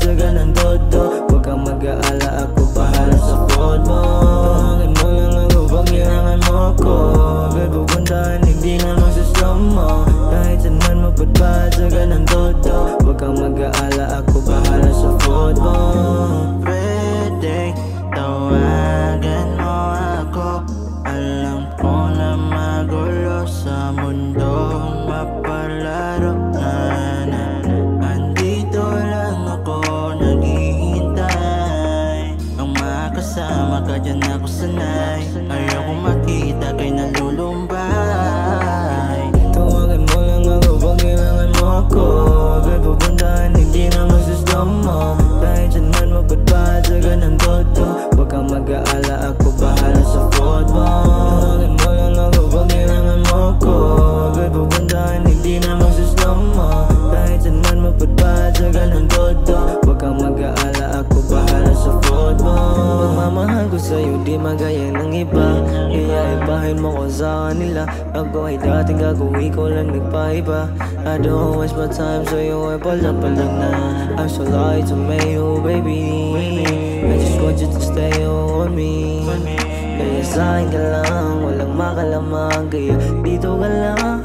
Tsaga ng todo, huwag kang mag-aala, ako bahala sa food mo. Tawagan mo lang ako pag kailangan mo ko. Agad pupuntahan, hindi na magsuslow mo. Kahit saan man mapadpad, tsaga ng todo, huwag kang mag-aala, ako bahala sa food mo. Pwede tawagan mo ako. Alam ko na magulo sa mundong mapalaro na. Andito lang ako naghihintay. Ang makasama ka dyan ako sanay. Ayoko makita kay nalulumbay. Tawagan mo lang ako pag kailangan mo ako. Agad pupuntahan, hindi na magsuslow mo. Kahit saan man mapadpad, tsaga ng todo, huwag kang mag-aala, ako bahala sa food mo. Tawagan mo lang ako pag kailangan mo ako. Agad pupuntahan, hindi na magsuslow mo. Kahit saan man mapadpad, tsaga ng todo, huwag kang mag-aala, ako bahala sa food mo. Pagmamahal ko sa'yo di magaya ng iba, kaya ibahin mo ko sa kanila. Ako ay dating gagawin ko lang nagpaiba. I don't waste my time sa'yo ay palag-palag na. I'm so loyal to you, baby. I just want you to stay on me. Kaya sa'kin ka lang, walang makalamang, kaya dito ka lang.